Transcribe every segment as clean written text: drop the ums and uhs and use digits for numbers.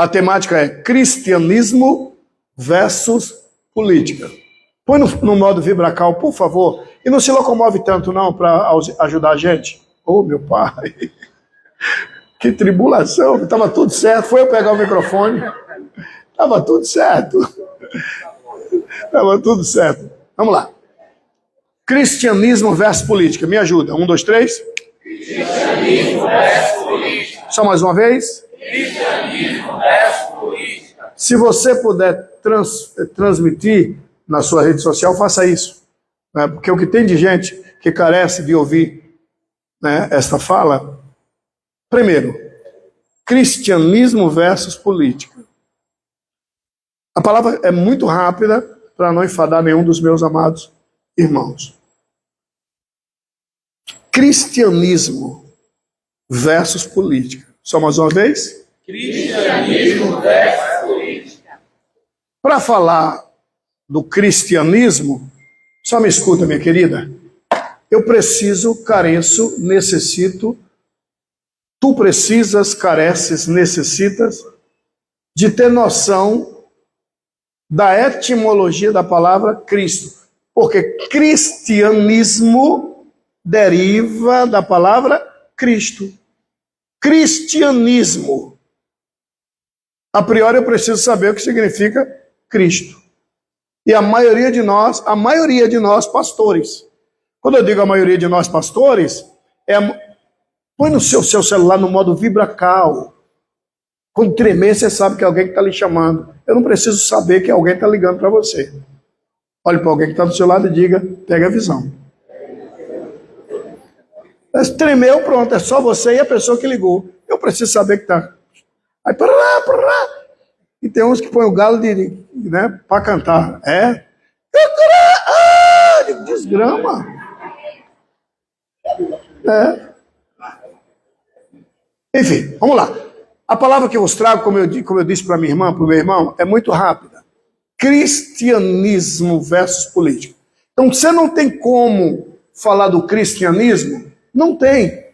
A temática é cristianismo versus política. Põe no modo vibracal, por favor. E não se locomove tanto, não, para ajudar a gente. Oh, meu pai. Que tribulação. Estava tudo certo. Foi eu pegar o microfone. Estava tudo certo. Estava tudo certo. Vamos lá. Cristianismo versus política. Me ajuda. 1, 2, 3. Cristianismo versus política. Só mais uma vez. Cristianismo versus política. Se você puder transmitir na sua rede social, faça isso. Né? Porque o que tem de gente que carece de ouvir, né, esta fala. Primeiro, cristianismo versus política. A palavra é muito rápida para não enfadar nenhum dos meus amados irmãos. Cristianismo versus política. Só mais uma vez? Cristianismo versus política. Para falar do cristianismo, só me escuta, minha querida. Eu preciso, careço, necessito. Tu precisas, careces, necessitas de ter noção da etimologia da palavra Cristo. Porque cristianismo deriva da palavra Cristo. Cristianismo. A priori eu preciso saber o que significa Cristo. E a maioria de nós pastores. Quando eu digo a maioria de nós pastores, põe no seu celular no modo vibracal. Quando tremer, você sabe que é alguém que está lhe chamando. Eu não preciso saber que alguém está ligando para você. Olhe para alguém que está do seu lado e diga, pega a visão. Tremeu, pronto, é só você e a pessoa que ligou. Eu preciso saber que está. Aí, parará. E tem uns que põem o galo né, para cantar. Desgrama. Enfim, vamos lá. A palavra que eu vos trago, como eu disse para minha irmã, para o meu irmão, é muito rápida. Cristianismo versus política. Então, você não tem como falar do cristianismo, não tem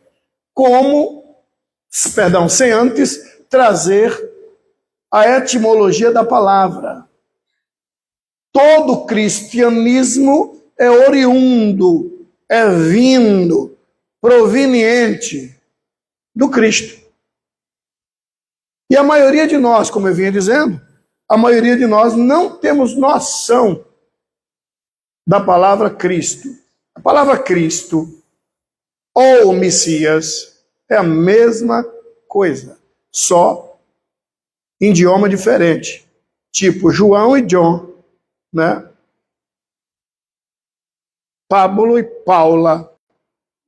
como, sem antes trazer a etimologia da palavra. Todo cristianismo é oriundo, é vindo, proveniente do Cristo. E a maioria de nós, como eu vinha dizendo, a maioria de nós não temos noção da palavra Cristo. A palavra Cristo ou Messias é a mesma coisa, só em idioma diferente. Tipo João e John, né? Pablo e Paula.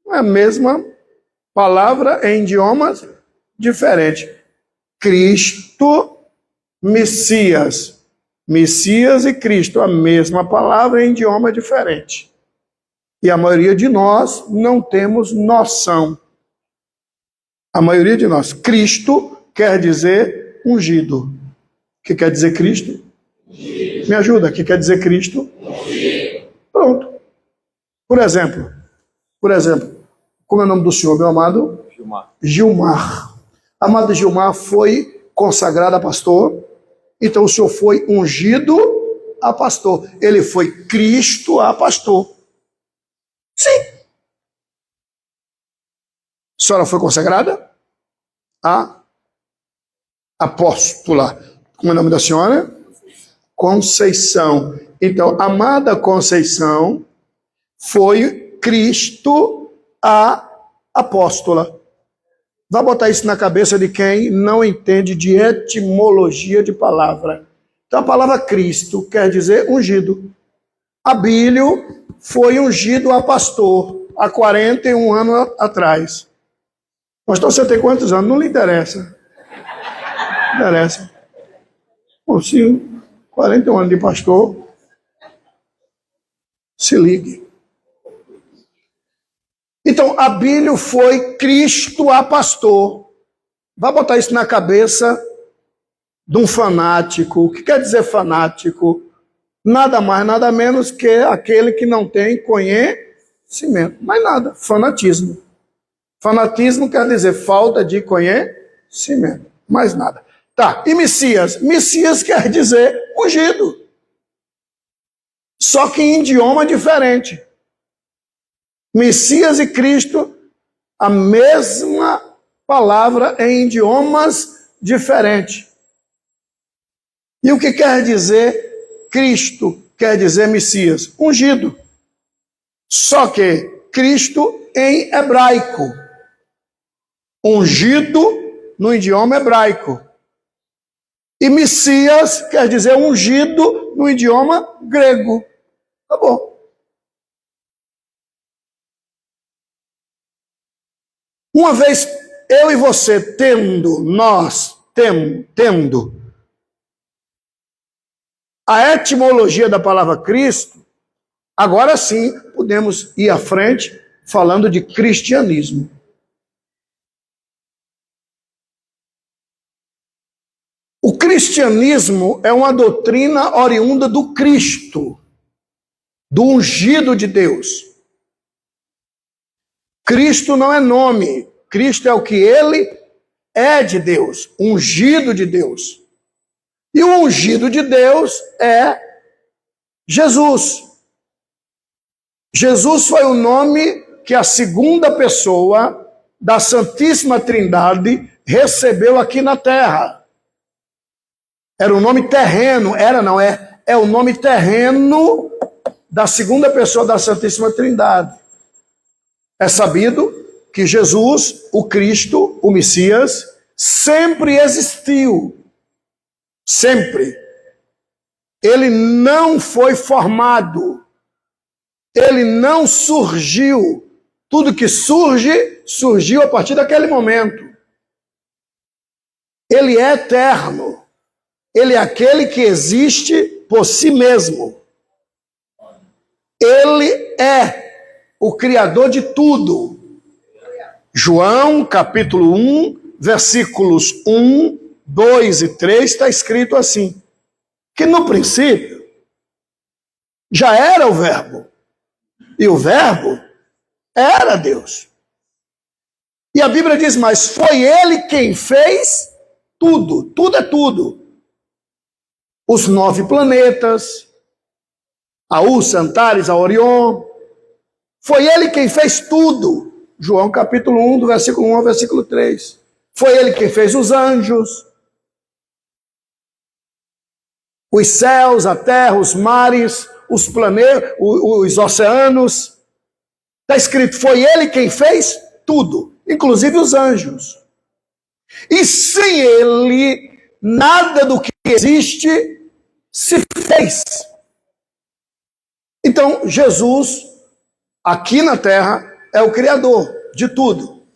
É a mesma palavra em idiomas diferentes. Cristo, Messias. Messias e Cristo, a mesma palavra em idioma diferente. E a maioria de nós não temos noção. A maioria de nós. Cristo quer dizer ungido. O que quer dizer Cristo? Ungido. Me ajuda, o que quer dizer Cristo? Ungido. Pronto. Por exemplo, como é o nome do senhor, meu amado? Gilmar. Amado Gilmar foi consagrado a pastor, então o senhor foi ungido a pastor. Ele foi Cristo a pastor. Sim. A senhora foi consagrada a apóstola. Como é o nome da senhora? Conceição. Então, amada Conceição foi Cristo a apóstola. Vai botar isso na cabeça de quem não entende de etimologia de palavra. Então, a palavra Cristo quer dizer ungido. Abílio foi ungido a pastor há 41 anos atrás. Pastor, você tem quantos anos? Não lhe interessa. Não interessa. Bom, sim, 41 anos de pastor. Se ligue. Então, Abílio foi Cristo a pastor. Vai botar isso na cabeça de um fanático. O que quer dizer fanático? Nada mais, nada menos que aquele que não tem conhecimento. Mais nada, fanatismo. Fanatismo quer dizer falta de conhecimento. Mais nada. Tá, e Messias? Messias quer dizer ungido. Só que em idioma diferente. Messias e Cristo, a mesma palavra em idiomas diferentes. E o que quer dizer Cristo? Quer dizer Messias? Ungido. Só que Cristo em hebraico. Ungido no idioma hebraico. E Messias quer dizer ungido no idioma grego. Acabou. Uma vez eu e você tendo a etimologia da palavra Cristo, agora sim podemos ir à frente falando de cristianismo. O cristianismo é uma doutrina oriunda do Cristo, do ungido de Deus. Cristo não é nome, Cristo é o que ele é de Deus, ungido de Deus. E o ungido de Deus é Jesus. Jesus foi o nome que a segunda pessoa da Santíssima Trindade recebeu aqui na terra. Era o nome terreno, é o nome terreno da segunda pessoa da Santíssima Trindade. É sabido que Jesus, o Cristo, o Messias, sempre existiu. Sempre. Ele não foi formado. Ele não surgiu. Tudo que surge, surgiu a partir daquele momento. Ele é eterno. Ele é aquele que existe por si mesmo. Ele é o Criador de tudo. João, capítulo 1, versículos 1, 2 e 3, está escrito assim, que no princípio já era o Verbo, e o Verbo era Deus. E a Bíblia diz, mas foi Ele quem fez tudo, tudo é tudo. Os 9 planetas, a Ursa, Antares, a Orion, foi Ele quem fez tudo. João capítulo 1, do versículo 1 ao versículo 3. Foi Ele quem fez os anjos, os céus, a terra, os mares, os planetas, os oceanos. Está escrito, foi Ele quem fez tudo, inclusive os anjos. E sem Ele, nada do que existe se fez. Então, Jesus, aqui na terra, é o Criador de tudo.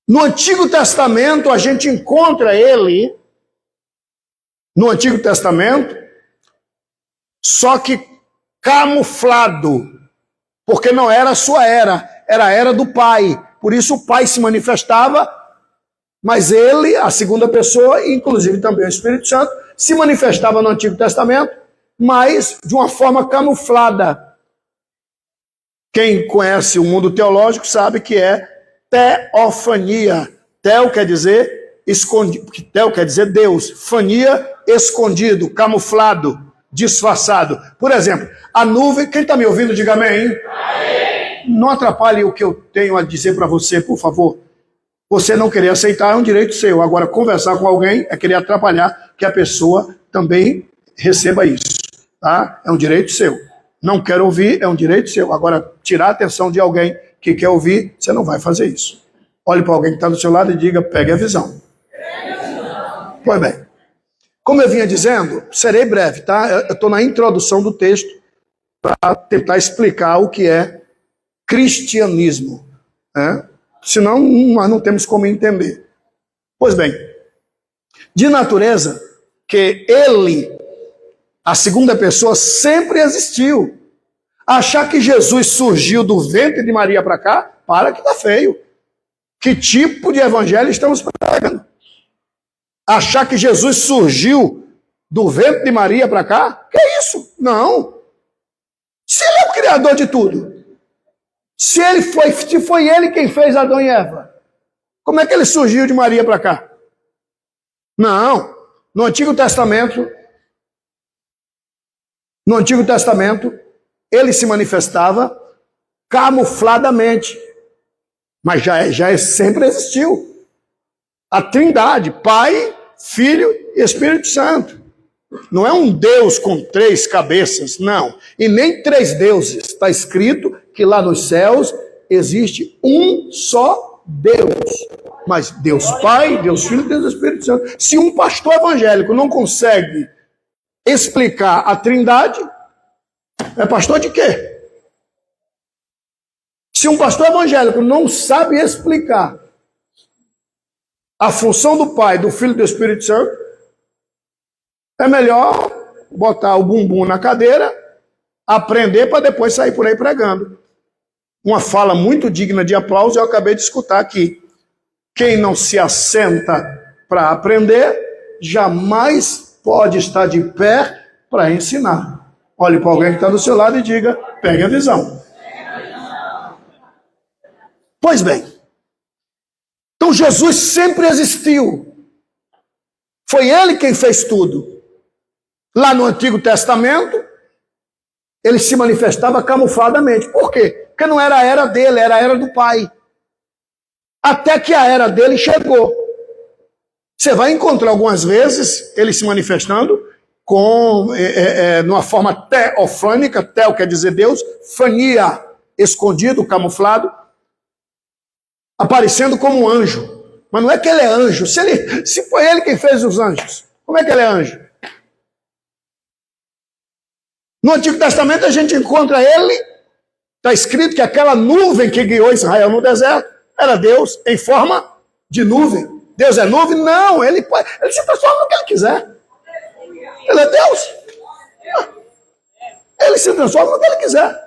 No Antigo Testamento, a gente encontra Ele, no Antigo Testamento, só que camuflado, porque não era a sua era, era a era do Pai. Por isso o Pai se manifestava, mas Ele, a segunda pessoa, inclusive também o Espírito Santo, se manifestava no Antigo Testamento, mas de uma forma camuflada. Quem conhece o mundo teológico sabe que é teofania. Teo quer dizer escondido, teo quer dizer Deus. Fania, escondido, camuflado, disfarçado. Por exemplo, a nuvem, quem está me ouvindo, diga amém. Amém. Não atrapalhe o que eu tenho a dizer para você, por favor. Você não querer aceitar é um direito seu. Agora, conversar com alguém é querer atrapalhar que a pessoa também receba isso. Tá? É um direito seu. Não quer ouvir, é um direito seu. Agora, tirar a atenção de alguém que quer ouvir, você não vai fazer isso. Olhe para alguém que está do seu lado e diga, pegue a visão. Pois bem, como eu vinha dizendo, serei breve, tá? Eu estou na introdução do texto para tentar explicar o que é cristianismo. Né? Senão, nós não temos como entender. Pois bem, de natureza que Ele, a segunda pessoa, sempre existiu. Achar que Jesus surgiu do ventre de Maria para cá, para que está feio. Que tipo de evangelho estamos pregando? Achar que Jesus surgiu do ventre de Maria para cá? Que é isso? Não. Se Ele é o Criador de tudo, se foi Ele quem fez Adão e Eva, como é que Ele surgiu de Maria para cá? Não. No Antigo Testamento, ele se manifestava camufladamente. Mas já sempre existiu. A Trindade, Pai, Filho e Espírito Santo. Não é um Deus com 3 cabeças, não. E nem 3 deuses. Está escrito que lá nos céus existe um só Deus. Mas Deus Pai, Deus Filho e Deus Espírito Santo. Se um pastor evangélico não consegue explicar a Trindade, é pastor de quê? Se um pastor evangélico não sabe explicar a função do Pai, do Filho e do Espírito Santo, é melhor botar o bumbum na cadeira, aprender para depois sair por aí pregando. Uma fala muito digna de aplauso eu acabei de escutar aqui. Quem não se assenta para aprender, jamais pode estar de pé para ensinar. Olhe para alguém que está do seu lado e diga, pegue a visão. Pois bem, então Jesus sempre existiu. Foi ele quem fez tudo. Lá no Antigo Testamento, ele se manifestava camufladamente. Por quê? Porque não era a era dele, era a era do Pai. Até que a era dele chegou. Você vai encontrar algumas vezes ele se manifestando numa forma teofânica, teo quer dizer Deus, fania, escondido, camuflado, aparecendo como um anjo. Mas não é que ele é anjo. Se foi ele quem fez os anjos, como é que ele é anjo? No Antigo Testamento a gente encontra ele, está escrito que aquela nuvem que guiou Israel no deserto era Deus em forma de nuvem. Deus é nuvem? Não, ele se transforma no que ele quiser. Ele é Deus. Ele se transforma no que ele quiser.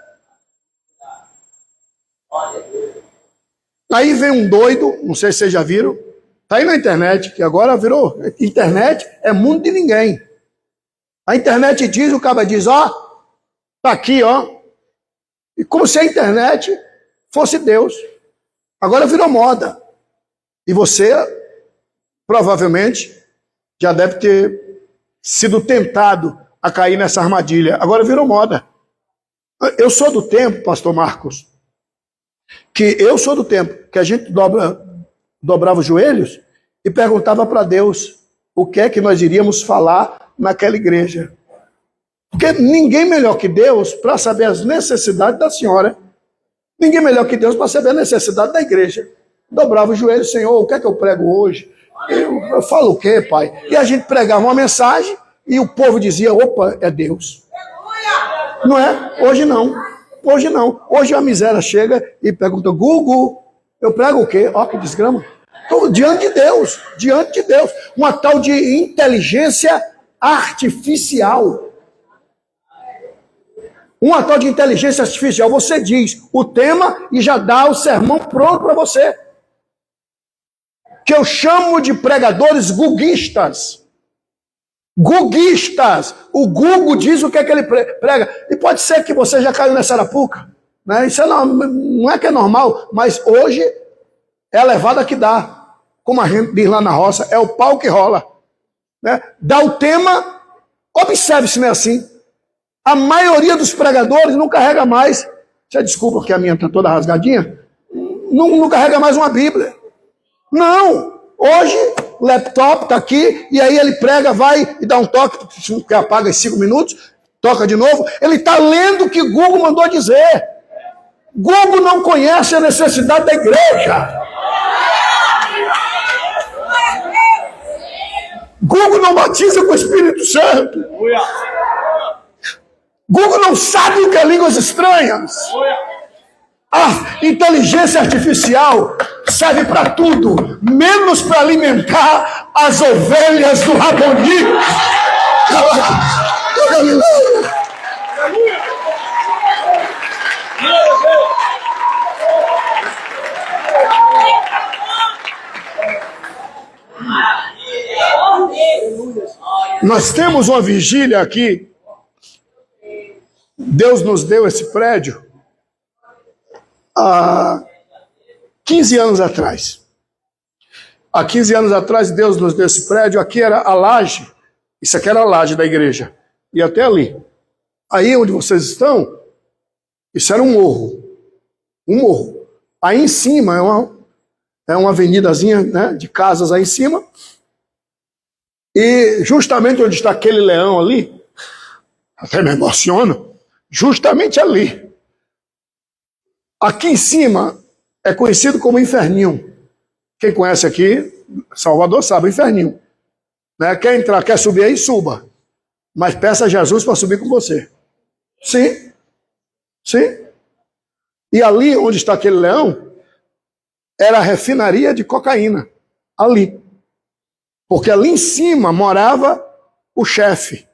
Aí vem um doido, não sei se vocês já viram, tá aí na internet, que agora virou, internet é mundo de ninguém. A internet diz, o cara diz, ó, tá aqui, ó. E como se a internet fosse Deus. Agora virou moda. E você, provavelmente, já deve ter sido tentado a cair nessa armadilha. Agora virou moda. Eu sou do tempo, pastor Marcos, que a gente dobrava os joelhos e perguntava para Deus o que é que nós iríamos falar naquela igreja. Porque ninguém melhor que Deus para saber as necessidades da senhora. Ninguém melhor que Deus para saber a necessidade da igreja. Dobrava os joelhos, Senhor, o que é que eu prego hoje? Eu falo o quê, Pai? E a gente pregava uma mensagem e o povo dizia, opa, é Deus. Não é? Hoje não. Hoje não. Hoje a miséria chega e pergunta, Gugu, eu prego o quê? Ó, que desgrama. Estou diante de Deus, diante de Deus. Uma tal de inteligência artificial. Uma tal de inteligência artificial. Você diz o tema e já dá o sermão pronto para você. Que eu chamo de pregadores guguistas. Guguistas. O Google diz o que é que ele prega. E pode ser que você já caiu nessa arapuca. Né? Isso não é que é normal, mas hoje é a levada que dá. Como a gente diz lá na roça, é o pau que rola. Né? Dá o tema, observe se não é assim. A maioria dos pregadores não carrega mais, você desculpa que a minha está toda rasgadinha, não carrega mais uma Bíblia. Não, hoje o laptop está aqui, e aí ele prega, vai e dá um toque, que apaga em 5 minutos, toca de novo, ele está lendo o que Google mandou dizer. Google não conhece a necessidade da igreja. Google não batiza com o Espírito Santo. Google não sabe o que é línguas estranhas. A inteligência artificial serve para tudo, menos para alimentar as ovelhas do Rabboni. Nós temos uma vigília aqui. Deus nos deu esse prédio há 15 anos atrás. Há 15 anos atrás, Deus nos deu esse prédio. Aqui era a laje. Isso aqui era a laje da igreja. E até ali. Aí onde vocês estão, isso era um morro. Um morro. Aí em cima é uma avenidazinha, né, de casas aí em cima. E justamente onde está aquele leão ali, até me emociona, justamente ali. Aqui em cima é conhecido como Inferninho. Quem conhece aqui, Salvador sabe, o Inferninho. Né? Quer entrar, quer subir aí, suba. Mas peça a Jesus para subir com você. Sim. Sim. E ali onde está aquele leão, era a refinaria de cocaína. Ali. Porque ali em cima morava o chefe,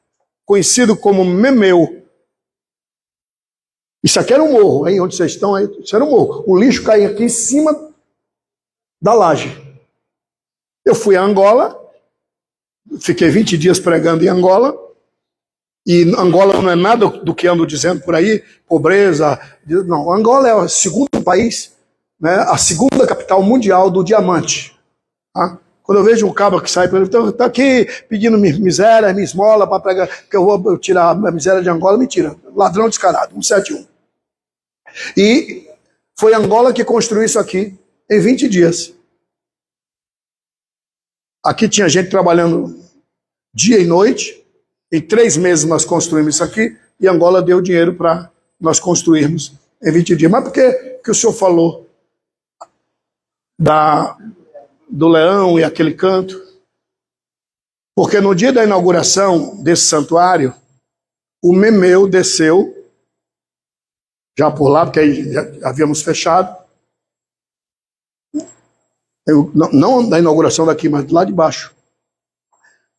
conhecido como Memeu. Isso aqui era um morro, aí onde vocês estão, aí, isso era um morro. O lixo caía aqui em cima da laje. Eu fui a Angola, fiquei 20 dias pregando em Angola, e Angola não é nada do que ando dizendo por aí, pobreza. Não, Angola é o segundo país, né, a segunda capital mundial do diamante. Tá? Quando eu vejo um cabra que sai, está aqui pedindo miséria, minha esmola para pregar, que eu vou tirar a miséria de Angola, mentira. Ladrão descarado, 171. E foi Angola que construiu isso aqui em 20 dias. Aqui tinha gente trabalhando dia e noite. Em 3 meses nós construímos isso aqui e Angola deu dinheiro para nós construirmos em 20 dias. Mas por que o senhor falou do leão e aquele canto? Porque no dia da inauguração desse santuário, o Memeu desceu, já por lá, porque aí já havíamos fechado. Não da inauguração daqui, mas lá de baixo.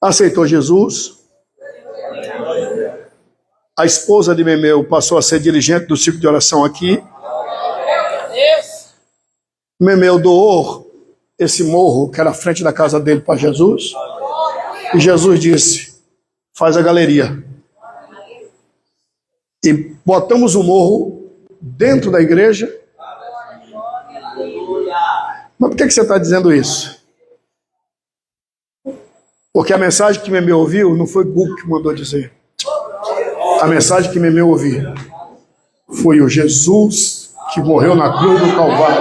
Aceitou Jesus. A esposa de Memeu passou a ser dirigente do ciclo de oração aqui. Memeu doou esse morro, que era a frente da casa dele, para Jesus. E Jesus disse, faz a galeria. E botamos o morro dentro da igreja. Mas por que você está dizendo isso? Porque a mensagem que Memeu ouviu não foi Google que mandou dizer. A mensagem que Memeu ouviu foi o Jesus que morreu na cruz do Calvário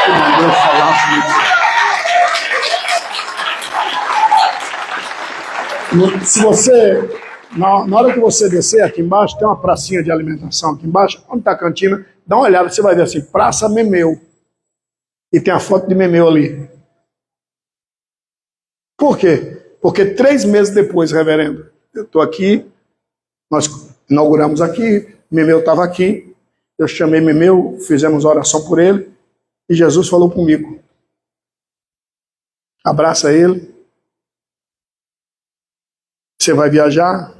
que mandou falar comigo. Se você, na hora que você descer aqui embaixo, tem uma pracinha de alimentação aqui embaixo, onde está a cantina, dá uma olhada, você vai ver assim, Praça Memeu. E tem a foto de Memeu ali. Por quê? Porque 3 meses depois, reverendo, eu estou aqui, nós inauguramos aqui, Memeu estava aqui, eu chamei Memeu, fizemos oração por ele, e Jesus falou comigo. Abraça ele. Você vai viajar,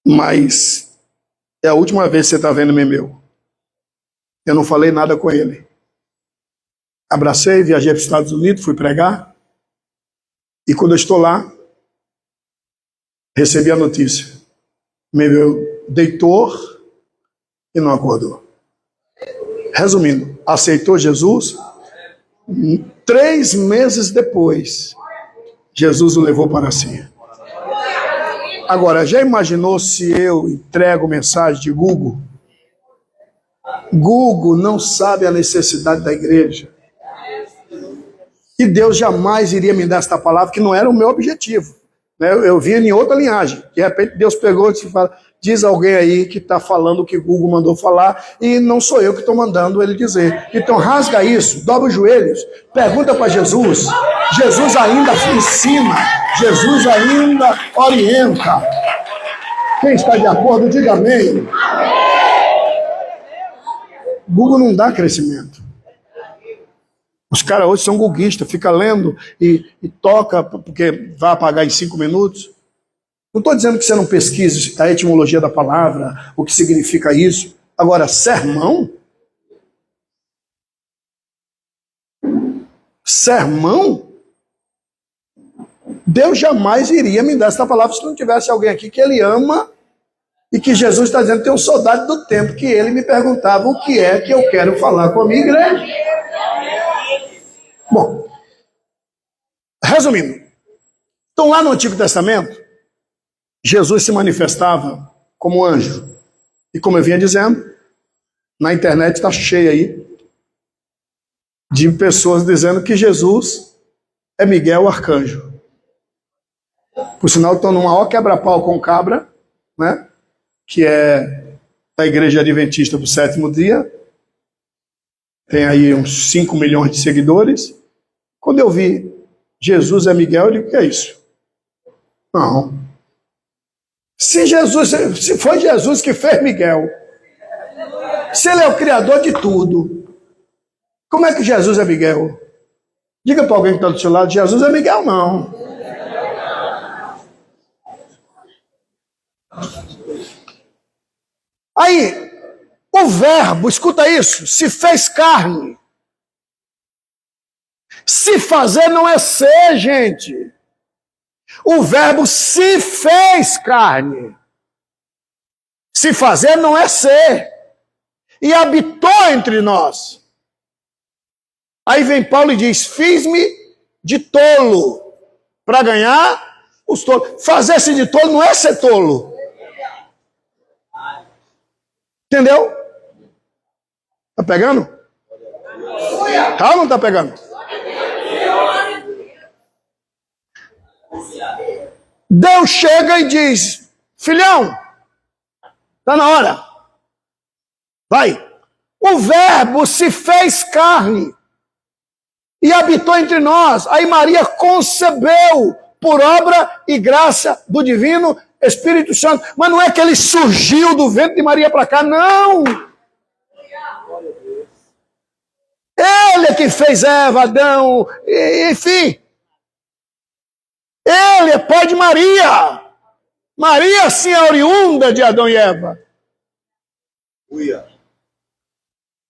mas é a última vez que você está vendo Memeu. Eu não falei nada com ele. Abracei, viajei para os Estados Unidos, fui pregar, e quando eu estou lá, recebi a notícia. Memeu deitou e não acordou. Resumindo, aceitou Jesus. 3 meses depois, Jesus o levou para si. Agora, já imaginou se eu entrego mensagem de Google? Google não sabe a necessidade da igreja. E Deus jamais iria me dar esta palavra, que não era o meu objetivo. Eu vinha em outra linhagem. De repente Deus pegou e fala, diz alguém aí que está falando o que Google mandou falar, e não sou eu que estou mandando ele dizer. Então rasga isso, dobra os joelhos, pergunta para Jesus. Jesus ainda ensina, Jesus ainda orienta. Quem está de acordo, diga amém. Google não dá crescimento. Os caras hoje são googuistas, fica lendo e toca, porque vai apagar em 5 minutos. Não estou dizendo que você não pesquise a etimologia da palavra, o que significa isso. Agora, sermão? Sermão? Deus jamais iria me dar essa palavra se não tivesse alguém aqui que ele ama e que Jesus está dizendo, tem um saudade do tempo que ele me perguntava o que é que eu quero falar com a minha igreja. Bom, resumindo. Então, lá no Antigo Testamento, Jesus se manifestava como anjo. E como eu vinha dizendo, na internet está cheia aí de pessoas dizendo que Jesus é Miguel, o arcanjo. Por sinal, estão numa maior quebra-pau com cabra, né? Que é da Igreja Adventista do Sétimo Dia. Tem aí uns 5 milhões de seguidores. Quando eu vi Jesus é Miguel, eu digo, o que é isso? Não. Se foi Jesus que fez Miguel, se ele é o criador de tudo, como é que Jesus é Miguel? Diga para alguém que está do seu lado, Jesus é Miguel, não. Aí, o verbo, escuta isso, se fez carne. Se fazer não é ser, gente. O verbo se fez carne. Se fazer não é ser. E habitou entre nós. Aí vem Paulo e diz, fiz-me de tolo para ganhar os tolos. Fazer-se de tolo não é ser tolo. Entendeu? Tá pegando? Tá ou não tá pegando? Deus chega e diz, filhão, tá na hora. Vai. O verbo se fez carne e habitou entre nós. Aí Maria concebeu por obra e graça do divino Espírito Santo. Mas não é que ele surgiu do ventre de Maria para cá, não. Ele é que fez Eva, Adão, enfim. Ele é pai de Maria. Maria, sim, é oriunda de Adão e Eva.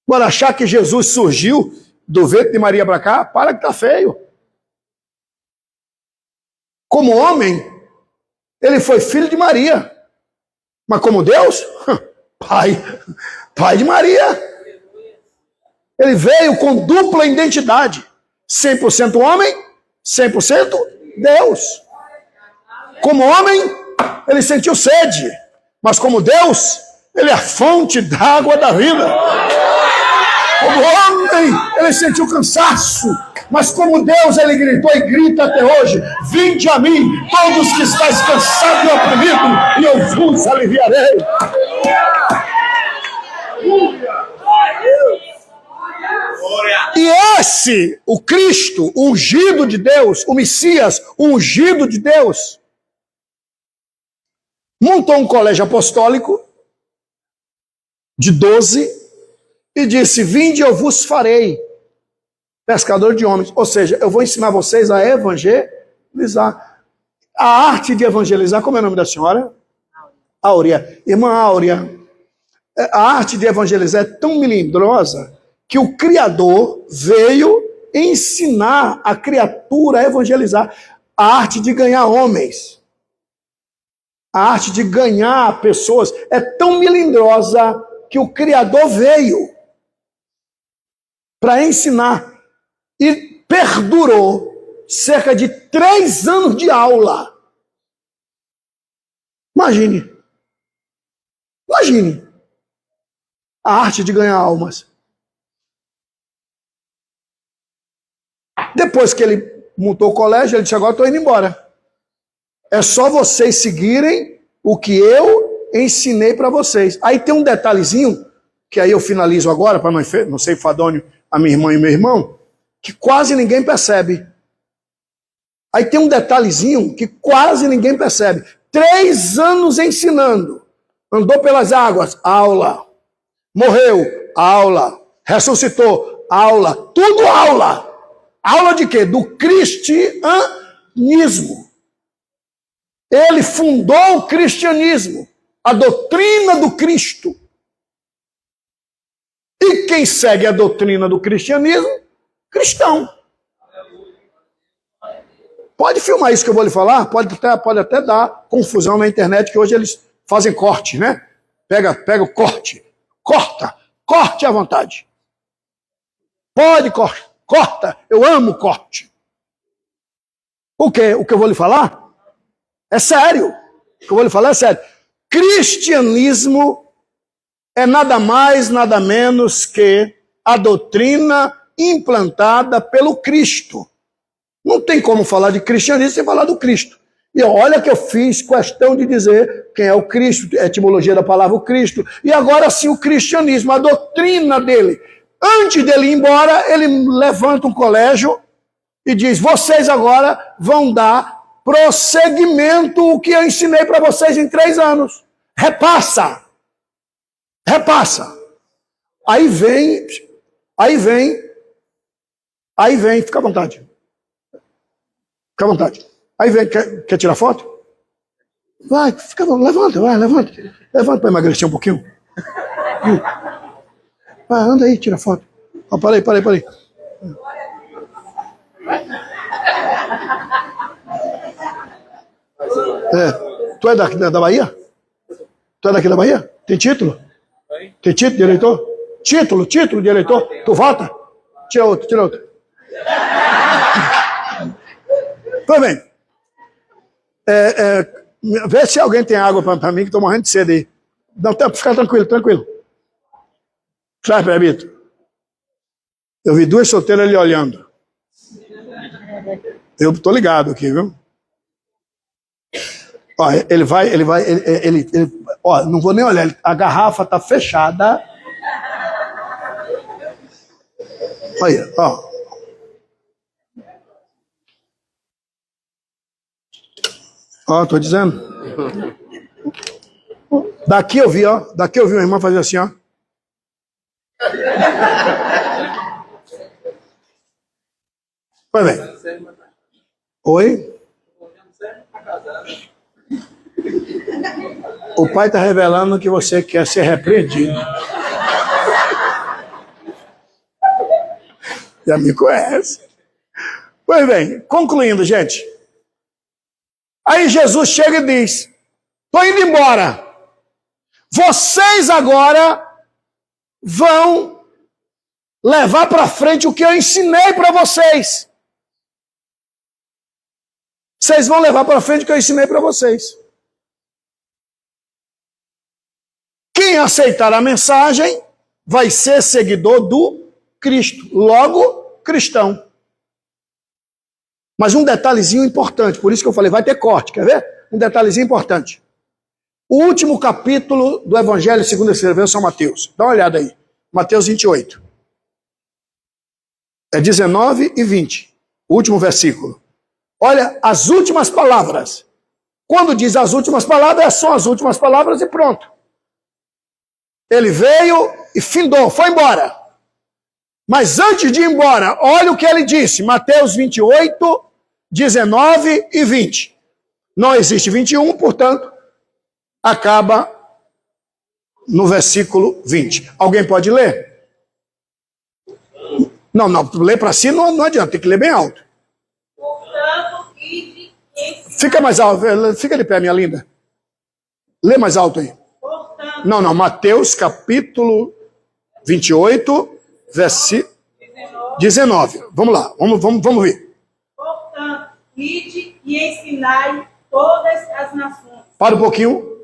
Agora, achar que Jesus surgiu do ventre de Maria para cá, para que tá feio. Como homem, ele foi filho de Maria. Mas como Deus, pai de Maria. Ele veio com dupla identidade. 100% homem, 100% Deus. Como homem, ele sentiu sede. Mas como Deus, ele é a fonte d'água da vida. Como homem, ele sentiu cansaço. Mas como Deus, ele gritou e grita até hoje. Vinde a mim, todos que estáis cansados e oprimidos, e eu vos aliviarei. E esse, o Cristo, o ungido de Deus, o Messias, o ungido de Deus, montou um colégio apostólico de 12 e disse, vinde eu vos farei pescador de homens. Ou seja, eu vou ensinar vocês a evangelizar. A arte de evangelizar, como é o nome da senhora? Áurea. Irmã Áurea, a arte de evangelizar é tão melindrosa que o Criador veio ensinar a criatura a evangelizar. A arte de ganhar homens. A arte de ganhar pessoas é tão melindrosa que o Criador veio para ensinar. E perdurou cerca de 3 anos de aula. Imagine a arte de ganhar almas. Depois que ele montou o colégio, ele disse, agora estou indo embora. É só vocês seguirem o que eu ensinei para vocês. Aí tem um detalhezinho, que aí eu finalizo agora, para não ser enfadonho a minha irmã e meu irmão, que quase ninguém percebe. Aí tem um detalhezinho que quase ninguém percebe. 3 anos ensinando. Andou pelas águas, aula. Morreu, aula. Ressuscitou, aula. Tudo aula. Aula de quê? Do cristianismo. Ele fundou o cristianismo. A doutrina do Cristo. E quem segue a doutrina do cristianismo? Cristão. Pode filmar isso que eu vou lhe falar? Pode até dar confusão na internet, que hoje eles fazem corte, né? Pega o corte. Corte à vontade. Pode corta. Eu amo corte. O quê? O que eu vou lhe falar é sério. O que eu vou lhe falar é sério. Cristianismo é nada mais, nada menos que a doutrina implantada pelo Cristo. Não tem como falar de cristianismo sem falar do Cristo. E olha que eu fiz questão de dizer quem é o Cristo, a etimologia da palavra o Cristo, e agora sim o cristianismo, a doutrina dele. Antes dele ir embora, ele levanta um colégio e diz, vocês agora vão dar prosseguimento o que eu ensinei para vocês em 3 anos. Repassa. Aí vem, fica à vontade. Fica à vontade. Aí vem, quer tirar foto? Vai, levanta para emagrecer um pouquinho. Vai, anda aí, tira foto. Oh, parei. Tu é da Bahia? Tu é daqui da Bahia? Tem título? Tem título de eleitor? Título de eleitor? Tu vota? Tira outro. Pois bem. Vê se alguém tem água para mim, que estou morrendo de sede aí. Não, fica tranquilo. Sai, Bebito. Eu vi 2 solteiras ali olhando. Eu estou ligado aqui, viu? Ó, ele ó, não vou nem olhar, a garrafa está fechada. Olha, ó. Ó, tô dizendo. Daqui eu vi uma irmã fazer assim, ó. Pois bem. Oi? O pai está revelando que você quer ser repreendido. Já me conhece. Pois bem, concluindo, gente. Aí Jesus chega e diz, estou indo embora. Vocês agora vão levar para frente o que eu ensinei para vocês. Vocês vão levar para frente o que eu ensinei para vocês. Quem aceitar a mensagem vai ser seguidor do Cristo, logo cristão. Mas um detalhezinho importante, por isso que eu falei, vai ter corte, quer ver? Um detalhezinho importante. O último capítulo do Evangelho segundo escreveu São Mateus. Dá uma olhada aí. Mateus 28. É 19 e 20. O último versículo. Olha as últimas palavras. Quando diz as últimas palavras, são as últimas palavras e pronto. Ele veio e findou, foi embora. Mas antes de ir embora, olha o que ele disse. Mateus 28, 19 e 20. Não existe 21, portanto, acaba no versículo 20. Alguém pode ler? Não, ler para si não adianta, tem que ler bem alto. Portanto, fica mais alto, fica de pé, minha linda. Lê mais alto aí. Não, Mateus capítulo 28, versículo 19. Vamos lá, vamos ver. Portanto, ide e ensinai todas as nações. Para um pouquinho.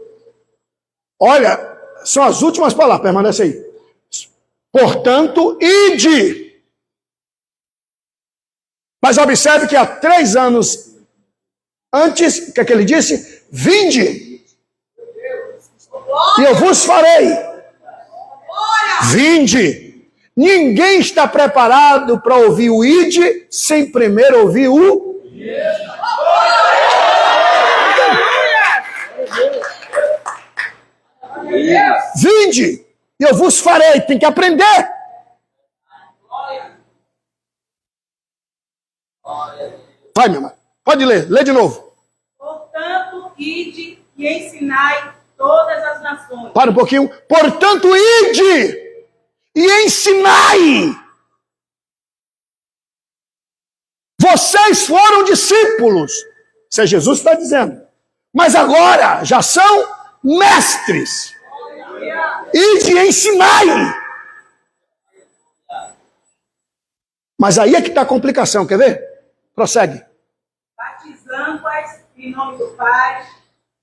Olha, são as últimas palavras, permanece aí. Portanto, ide. Mas observe que há 3 anos antes, o que é que ele disse? Vinde. E eu vos farei. Vinde. Ninguém está preparado para ouvir o ide sem primeiro ouvir o... Vinde. E eu vos farei. Tem que aprender. Vai, minha mãe. Pode ler. Lê de novo. Portanto, ide e ensinai todas as nações. Para um pouquinho. Portanto, ide e ensinai. Vocês foram discípulos. Isso é Jesus que está dizendo. Mas agora já são mestres. Ide e ensinai. Mas aí é que está a complicação, quer ver? Prossegue. Batizando-as em nome do Pai,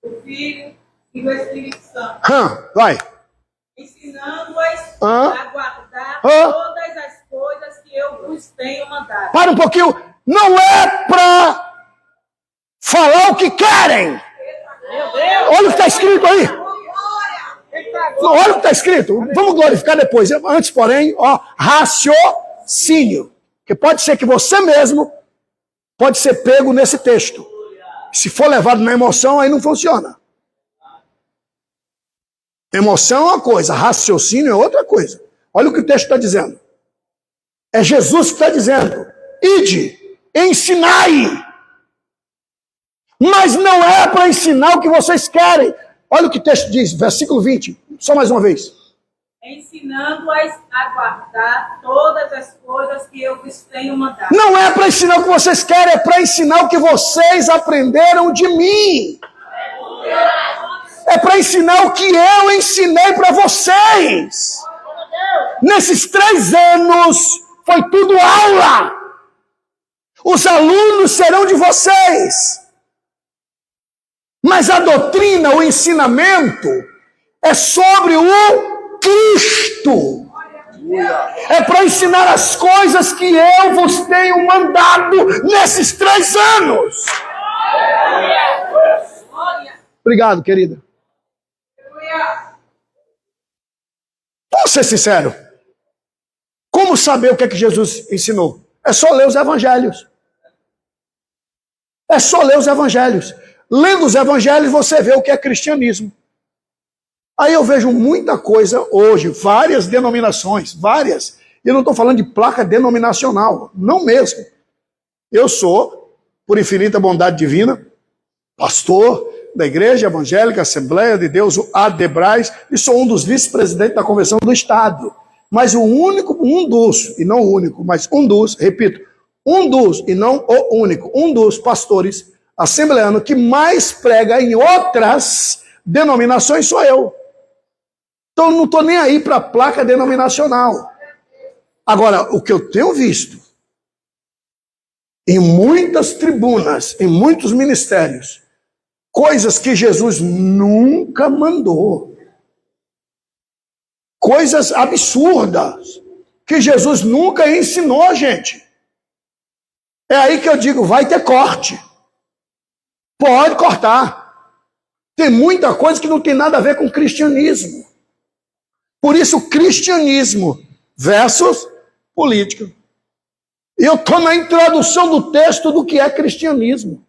do Filho e do Espírito Santo. Vai. Ensinando-as Hã? a guardar Hã? todas as coisas que eu vos tenho mandado. Para um pouquinho. Não é para falar o que querem. Meu Deus! Olha o que está escrito aí. Olha o que está escrito. Vamos glorificar depois. Antes, porém, raciocínio. Que pode ser que você mesmo pode ser pego nesse texto. Se for levado na emoção, aí não funciona. Emoção é uma coisa, raciocínio é outra coisa. Olha o que o texto está dizendo. É Jesus que está dizendo. Ide, ensinai. Mas não é para ensinar o que vocês querem. Olha o que o texto diz, versículo 20. Só mais uma vez. Ensinando-as a guardar todas as coisas que eu vos tenho mandado. Não é para ensinar o que vocês querem, é para ensinar o que vocês aprenderam de mim. É para ensinar o que eu ensinei para vocês. Nesses 3 anos, foi tudo aula. Os alunos serão de vocês. Mas a doutrina, o ensinamento, é sobre o Cristo. É para ensinar as coisas que eu vos tenho mandado nesses 3 anos. Obrigado, querida. Vamos ser sincero. Como saber o que é que Jesus ensinou? É só ler os evangelhos. É só ler os evangelhos. Lendo os evangelhos, você vê o que é cristianismo. Aí eu vejo muita coisa hoje, várias denominações, várias. E eu não estou falando de placa denominacional, não mesmo. Eu sou, por infinita bondade divina, pastor da Igreja Evangélica Assembleia de Deus, o ADEBRAS, e sou um dos vice-presidentes da Convenção do Estado. Mas um dos, e não o único, mas um dos, repito, um dos, e não o único, um dos pastores assembleanos que mais prega em outras denominações sou eu. Então eu não estou nem aí para a placa denominacional. Agora, o que eu tenho visto em muitas tribunas, em muitos ministérios, coisas que Jesus nunca mandou. Coisas absurdas que Jesus nunca ensinou, gente. É aí que eu digo, vai ter corte. Pode cortar. Tem muita coisa que não tem nada a ver com cristianismo. Por isso, cristianismo versus política. E eu estou na introdução do texto do que é cristianismo.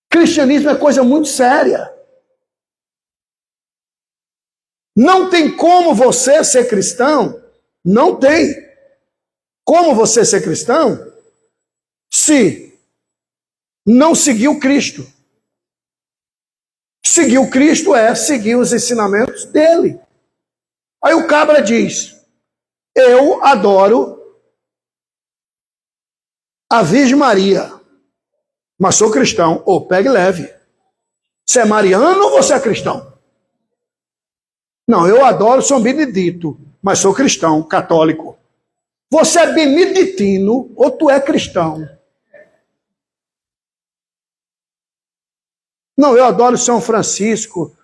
Cristianismo é coisa muito séria. Não tem como você ser cristão, não tem como você ser cristão se não seguir o Cristo. Seguir o Cristo é seguir os ensinamentos dele. Aí o cabra diz, eu adoro a Virgem Maria, mas sou cristão. Pegue leve. Você é mariano ou você é cristão? Não, eu adoro São Benedito, mas sou cristão, católico. Você é beneditino ou tu é cristão? Não, eu adoro São Francisco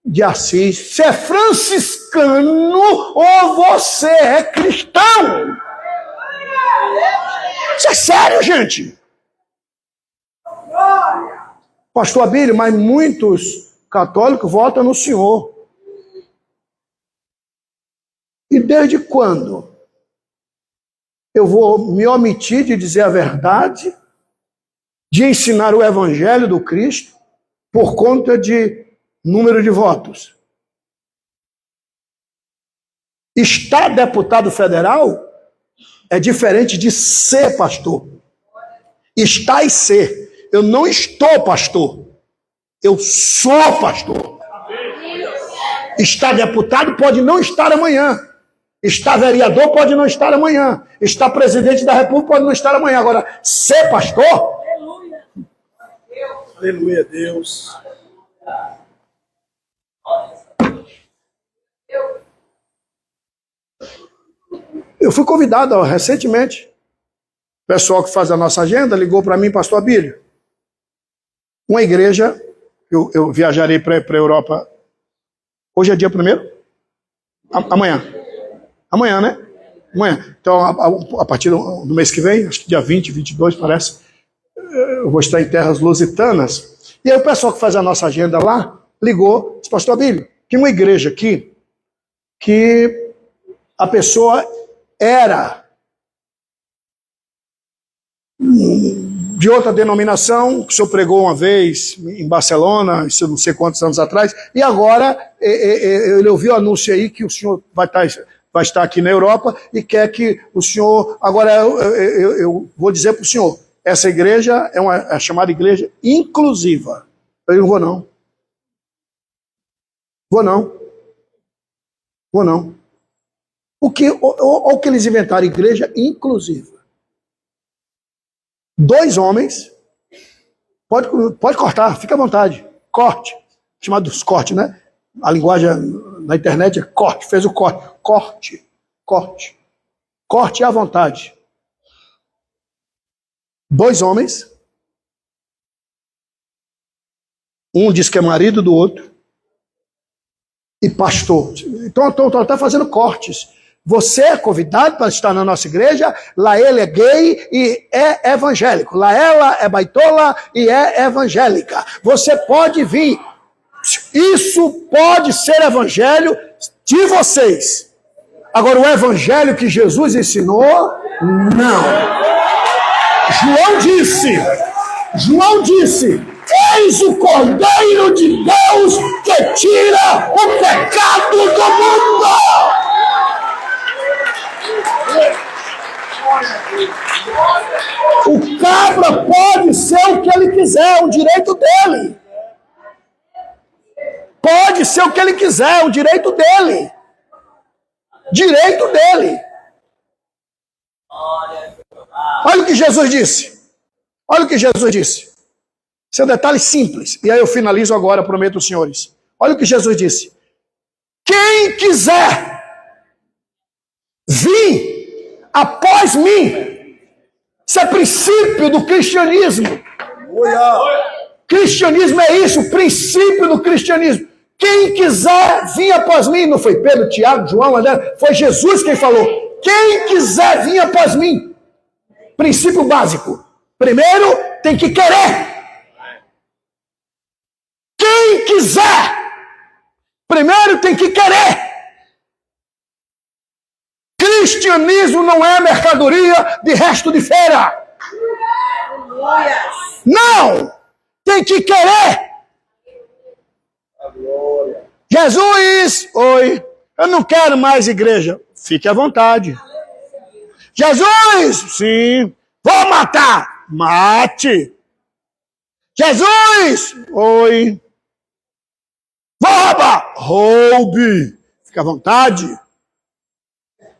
de Assis. Você é franciscano ou você é cristão? Isso é sério, gente. Pastor Abílio, mas muitos católicos votam no senhor. E desde quando eu vou me omitir de dizer a verdade, de ensinar o evangelho do Cristo, por conta de número de votos? Estar deputado federal é diferente de ser pastor. Estar e ser. Eu não estou pastor. Eu sou pastor. Estar deputado pode não estar amanhã. Estar vereador pode não estar amanhã. Estar presidente da República pode não estar amanhã. Agora, ser pastor? Aleluia. Aleluia, Deus. Eu fui convidado recentemente O pessoal que faz a nossa agenda ligou para mim, pastor Abílio. Uma igreja, eu viajarei para a Europa. Hoje é dia 1º? Amanhã. Amanhã, né? Amanhã. Então, a partir do mês que vem, acho que dia 20, 22, parece, eu vou estar em terras lusitanas. E aí o pessoal que faz a nossa agenda lá ligou, disse, pastor Abílio, tem uma igreja aqui que a pessoa era de outra denominação, que o senhor pregou uma vez em Barcelona, isso não sei quantos anos atrás, e agora ele ouviu o anúncio aí que o senhor vai estar aqui na Europa e quer que o senhor... Agora, eu vou dizer para o senhor, essa igreja é chamada igreja inclusiva. Eu não vou não. Vou não. O que eles inventaram, igreja inclusiva. 2 homens, pode cortar, fica à vontade, corte, chamado corte, né? A linguagem na internet é corte, fez o corte à vontade. 2 homens, um diz que é marido do outro, e pastor. Então está fazendo cortes. Você é convidado para estar na nossa igreja, lá ele é gay e é evangélico, lá ela é baitola e é evangélica. Você pode vir. Isso pode ser evangelho de vocês. Agora, o evangelho que Jesus ensinou, não. João disse, eis o Cordeiro de Deus que tira o pecado do mundo. O cabra pode ser o que ele quiser, o direito dele. Pode ser o que ele quiser, o direito dele. Direito dele. Olha o que Jesus disse. Esse é um detalhe simples. E aí eu finalizo agora, prometo aos senhores. Olha o que Jesus disse. Quem quiser vir após mim. Isso é princípio do cristianismo. Cristianismo é isso, o princípio do cristianismo. Quem quiser vir após mim, não foi Pedro, Tiago, João, André, foi Jesus quem falou. Quem quiser vir após mim. Princípio básico. Primeiro, tem que querer. Quem quiser. Primeiro, tem que querer. Cristianismo não é mercadoria de resto de feira. Não! Tem que querer. Jesus, oi, eu não quero mais igreja. Fique à vontade. Jesus, sim, vou matar. Mate. Jesus, oi, vou roubar. Roube. Fique à vontade.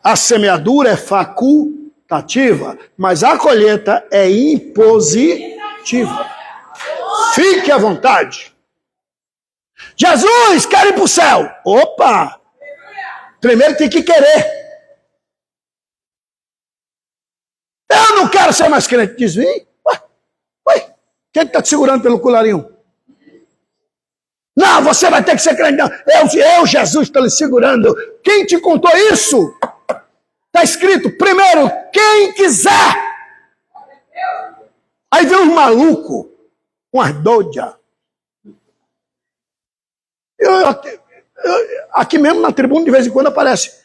A semeadura é facultativa, mas a colheita é impositiva. Fique à vontade. Jesus, quero ir para o céu. Opa! Primeiro tem que querer. Eu não quero ser mais crente. Diz, vem. Ué, quem está te segurando pelo colarinho? Não, você vai ter que ser crente. Não. Eu Jesus, estou lhe segurando. Quem te contou isso? Está escrito, primeiro, quem quiser. Aí vem uns malucos, umas doidas. Aqui mesmo na tribuna, de vez em quando, aparece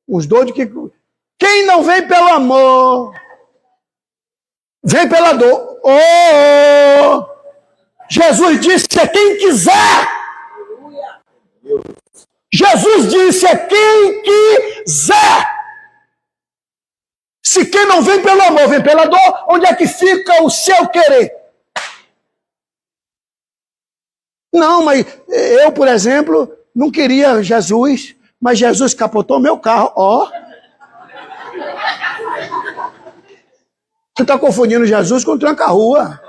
uns doidos que... Quem não vem pelo amor, vem pela dor. Oh! Jesus disse, é quem quiser. Jesus disse, é quem quiser. Se quem não vem pelo amor, vem pela dor, onde é que fica o seu querer? Não, mas eu, por exemplo, não queria Jesus, mas Jesus capotou meu carro. Ó. Você está confundindo Jesus com tranca-rua.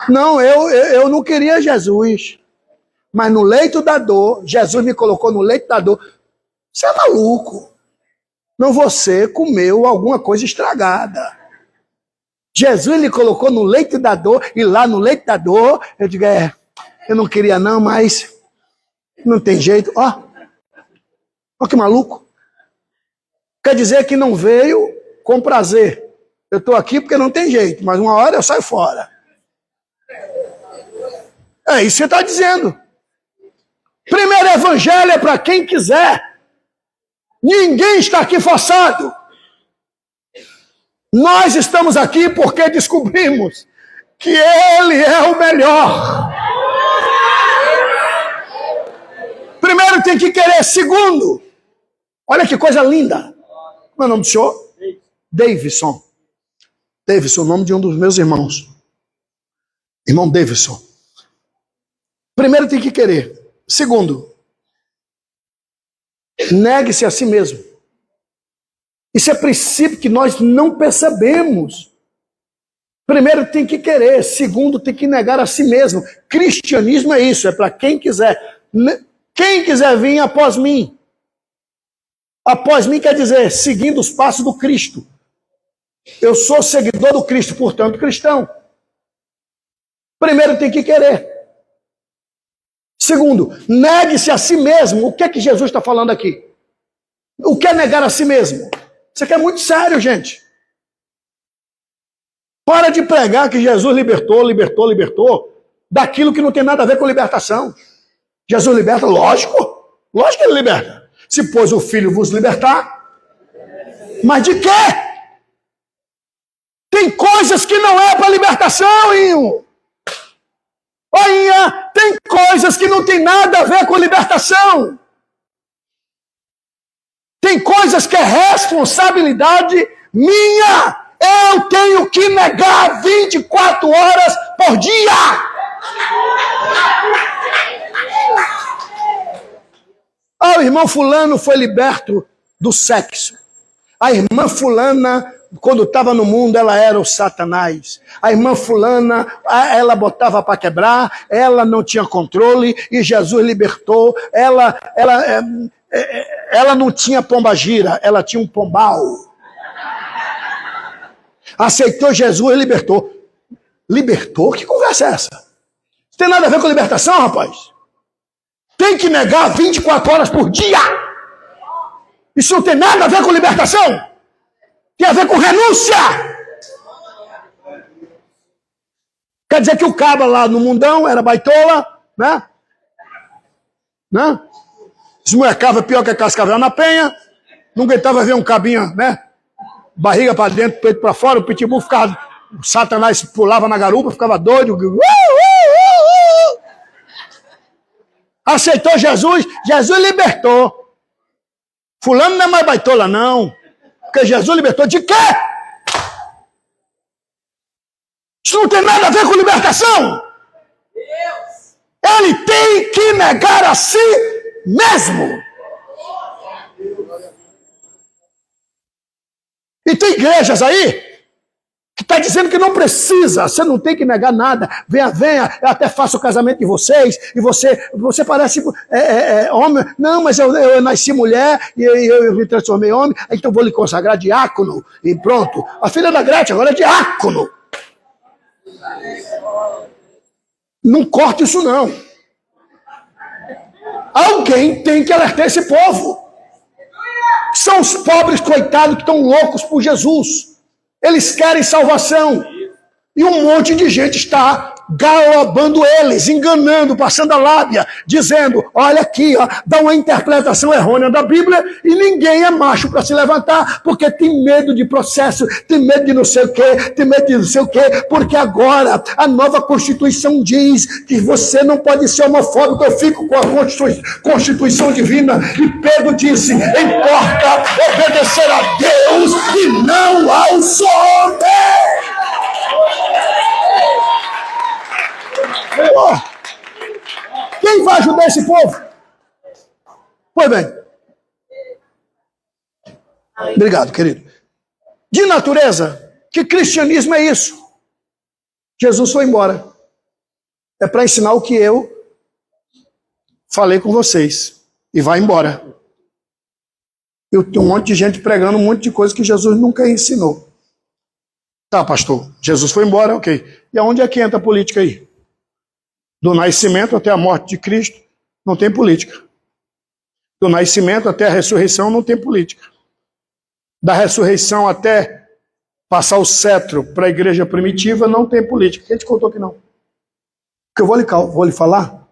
Não, eu não queria Jesus. Mas no leito da dor, Jesus me colocou no leito da dor. Você é maluco. Não, você comeu alguma coisa estragada. Jesus lhe colocou no leito da dor, e lá no leito da dor, eu digo, eu não queria não, mas não tem jeito. Ó que maluco. Quer dizer que não veio com prazer. Eu estou aqui porque não tem jeito, mas uma hora eu saio fora. É isso que você está dizendo. Primeiro evangelho é para quem quiser. Ninguém está aqui forçado. Nós estamos aqui porque descobrimos que Ele é o melhor. Primeiro tem que querer. Segundo, olha que coisa linda. Como é o nome do senhor? Davidson. Davidson, o nome de um dos meus irmãos. Irmão Davidson. Primeiro tem que querer. Segundo, negue-se a si mesmo. Isso é princípio que nós não percebemos. Primeiro tem que querer. Segundo, tem que negar a si mesmo. Cristianismo é isso, é para quem quiser. Quem quiser vir após mim. Após mim quer dizer, seguindo os passos do Cristo. Eu sou seguidor do Cristo, portanto, cristão. Primeiro tem que querer. Segundo, negue-se a si mesmo. O que é que Jesus está falando aqui? O que é negar a si mesmo? Isso aqui é muito sério, gente. Para de pregar que Jesus libertou daquilo que não tem nada a ver com libertação. Jesus liberta, lógico. Lógico que ele liberta. Se pois o Filho vos libertar. Mas de quê? Tem coisas que não é para libertação, Inho. Olha, tem coisas que não tem nada a ver com libertação. Tem coisas que é responsabilidade minha. Eu tenho que negar 24 horas por dia. O irmão fulano foi liberto do sexo. A irmã fulana, quando estava no mundo, ela era o Satanás. A irmã fulana, ela botava para quebrar, ela não tinha controle e Jesus libertou. Ela não tinha pombagira, ela tinha um pombal. Aceitou Jesus e libertou. Libertou? Que conversa é essa? Não tem nada a ver com libertação, rapaz. Tem que negar 24 horas por dia. Isso não tem nada a ver com libertação. Tem a ver com renúncia. Quer dizer que o cabra lá no mundão era baitola, né? Esmoecava pior que a cascavel na penha. Não aguentava ver um cabinho, né? Barriga para dentro, peito para fora. O pitbull ficava... O Satanás pulava na garupa, ficava doido. Aceitou Jesus, Jesus libertou. Fulano não é mais baitola, não. Porque Jesus libertou de quê? Isso não tem nada a ver com libertação. Ele tem que negar a si mesmo. E tem igrejas aí que está dizendo que não precisa, você não tem que negar nada. Venha, eu até faço o casamento de vocês, e você parece homem. Não, mas eu nasci mulher, e eu me transformei em homem, então vou lhe consagrar diácono, e pronto. A filha da Gretchen agora é diácono. Não corte isso, não. Alguém tem que alertar esse povo. São os pobres coitados que estão loucos por Jesus. Eles querem salvação. E um monte de gente está galobando eles, enganando, passando a lábia, dizendo, olha aqui, ó, dá uma interpretação errônea da Bíblia e ninguém é macho para se levantar, porque tem medo de processo, tem medo de não sei o quê, tem medo de não sei o quê, porque agora a nova Constituição diz que você não pode ser homofóbico. Eu fico com a Constituição Divina e Pedro disse, importa obedecer a Deus e não aos homens. Quem vai ajudar esse povo? Pois bem. Obrigado, querido. De natureza, que cristianismo é isso? Jesus foi embora. É para ensinar o que eu falei com vocês. E vai embora. Eu tenho um monte de gente pregando um monte de coisa que Jesus nunca ensinou. Tá, pastor, Jesus foi embora, ok. E aonde é que entra a política aí? Do nascimento até a morte de Cristo, não tem política. Do nascimento até a ressurreição, não tem política. Da ressurreição até passar o cetro para a igreja primitiva, não tem política. Quem te contou que não? O que eu vou lhe falar,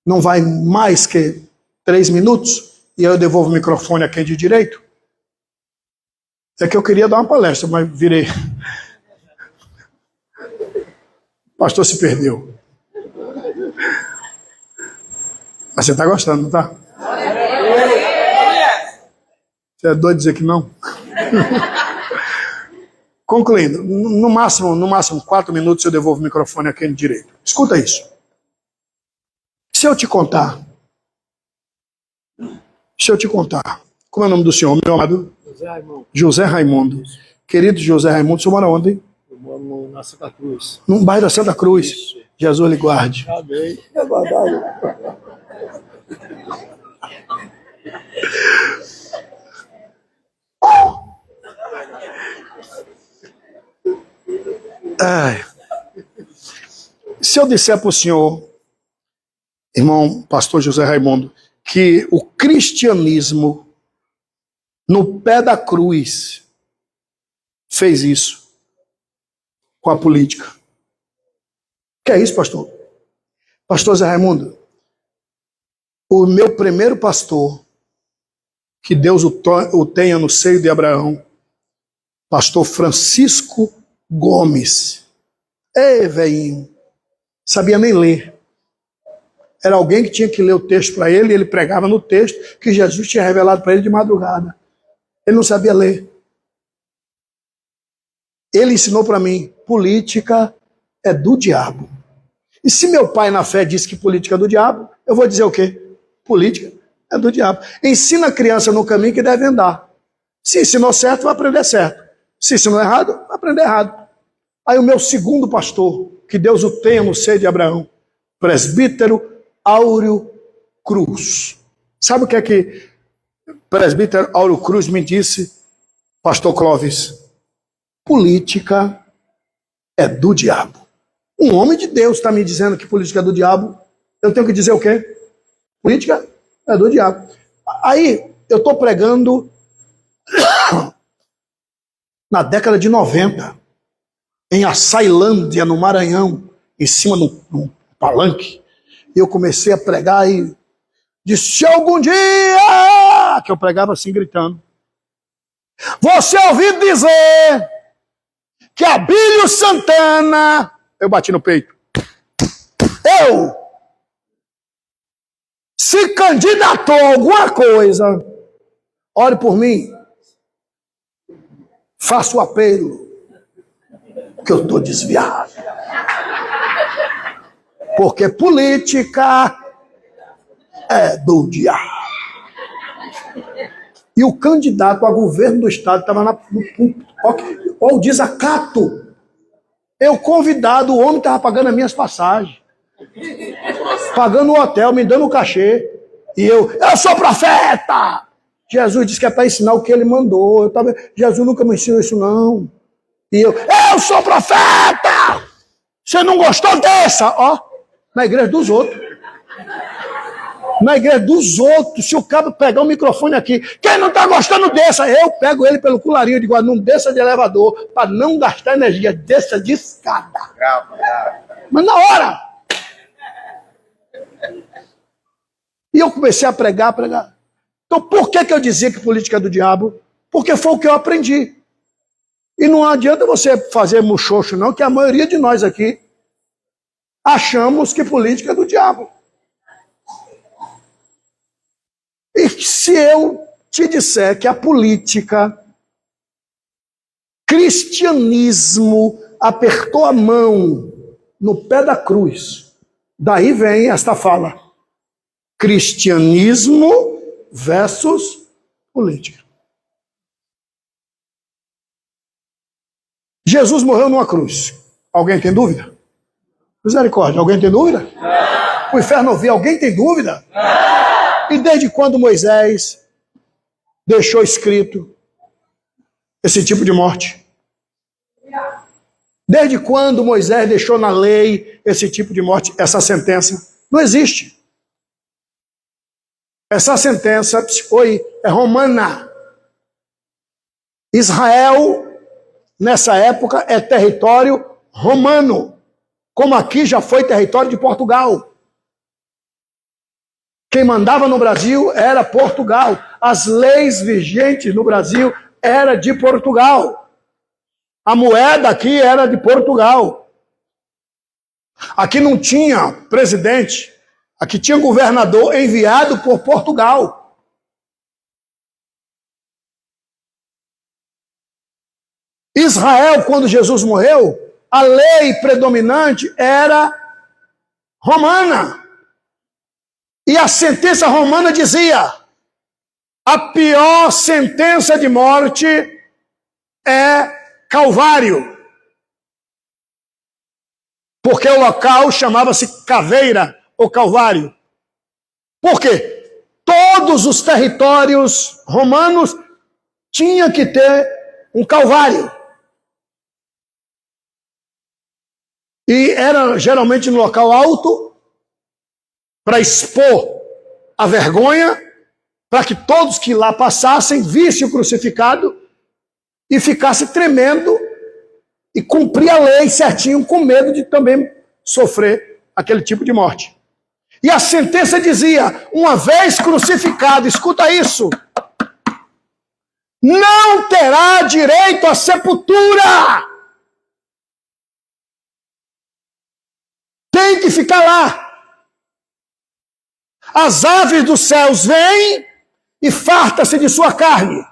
não vai mais que 3 minutos, e aí eu devolvo o microfone a quem de direito. É que eu queria dar uma palestra, mas virei. O pastor se perdeu. Mas você está gostando, não está? Você é doido dizer que não? Concluindo, no máximo 4 minutos eu devolvo o microfone a quem de direito. Escuta isso. Se eu te contar, como é o nome do senhor, meu amado? José Raimundo. José Raimundo. Querido José Raimundo, o senhor mora onde? Eu moro na Santa Cruz. No bairro da Santa Cruz. Isso. Jesus lhe guarde. Amém. Ai. Se eu disser para o senhor, irmão pastor José Raimundo, que o cristianismo no pé da cruz fez isso com a política. Que é isso, pastor? Pastor Zé Raimundo, o meu primeiro pastor, que Deus o tenha no seio de Abraão, pastor Francisco Gomes. Ei, velhinho, sabia nem ler. Era alguém que tinha que ler o texto para ele, e ele pregava no texto que Jesus tinha revelado para ele de madrugada. Ele não sabia ler. Ele ensinou para mim, política é do diabo. E se meu pai na fé disse que política é do diabo, eu vou dizer o quê? Política é do diabo. Ensina a criança no caminho que deve andar. Se ensinou certo, vai aprender certo. Se ensinou errado, vai aprender errado. Aí o meu segundo pastor, que Deus o tenha no seio de Abraão, presbítero Áureo Cruz. Sabe o que é que presbítero Áureo Cruz me disse, pastor Clóvis? Política é do diabo. Um homem de Deus está me dizendo que política é do diabo. Eu tenho que dizer o quê? Política é do diabo. Aí eu estou pregando na década de 90, em Açailândia, no Maranhão, em cima de um palanque. E eu comecei a pregar e disse, se algum dia, que eu pregava assim gritando, você ouviu dizer que Abílio Santana, eu bati no peito, se candidatou a alguma coisa, ore por mim, faça o apelo, que eu estou desviado. Porque política é do diabo. E o candidato a governo do estado estava no púlpito. Olha o desacato. Eu convidado, o homem estava pagando as minhas passagens. Pagando o hotel, me dando o cachê. E eu sou profeta! Jesus disse que é para ensinar o que ele mandou. Jesus nunca me ensinou isso, não. E eu sou profeta! Você não gostou dessa? Ó, na igreja dos outros. Na igreja dos outros. Se o cabo pegar o microfone aqui, quem não está gostando dessa? Eu pego ele pelo colarinho e digo, não desça de elevador, para não gastar energia, desça de escada. Mas na hora. E eu comecei a pregar. Então por que eu dizia que política é do diabo? Porque foi o que eu aprendi. E não adianta você fazer muxoxo não, que a maioria de nós aqui achamos que política é do diabo. E se eu te disser que a política, cristianismo, apertou a mão no pé da cruz, daí vem esta fala. Cristianismo versus política. Jesus morreu numa cruz. Alguém tem dúvida? Misericórdia, alguém tem dúvida? Não. O inferno ouvir, alguém tem dúvida? Não. E desde quando Moisés deixou escrito esse tipo de morte? Desde quando Moisés deixou na lei esse tipo de morte, essa sentença? Não existe. Essa sentença é romana. Israel, nessa época, é território romano, como aqui já foi território de Portugal. Quem mandava no Brasil era Portugal. As leis vigentes no Brasil eram de Portugal. A moeda aqui era de Portugal. Aqui não tinha presidente. Aqui tinha governador enviado por Portugal. Israel, quando Jesus morreu, a lei predominante era romana. E a sentença romana dizia: a pior sentença de morte é Calvário. Porque o local chamava-se Caveira ou Calvário. Por quê? Todos os territórios romanos tinham que ter um Calvário. E era geralmente no local alto, para expor a vergonha, para que todos que lá passassem vissem o crucificado e ficasse tremendo e cumprir a lei certinho, com medo de também sofrer aquele tipo de morte. E a sentença dizia: uma vez crucificado, escuta isso, não terá direito à sepultura. Tem que ficar lá. As aves dos céus vêm e farta-se de sua carne.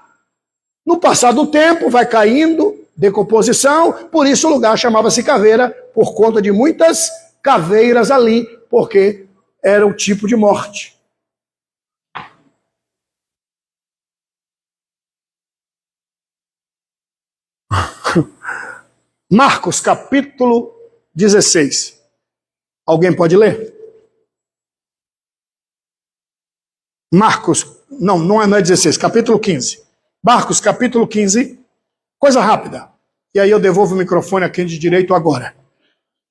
No passar do tempo, vai caindo, decomposição, por isso o lugar chamava-se Caveira, por conta de muitas caveiras ali, porque era um tipo de morte. Marcos, capítulo 16. Alguém pode ler? Marcos, não é 16, capítulo 15. Marcos, capítulo 15, coisa rápida. E aí eu devolvo o microfone a quem de direito agora.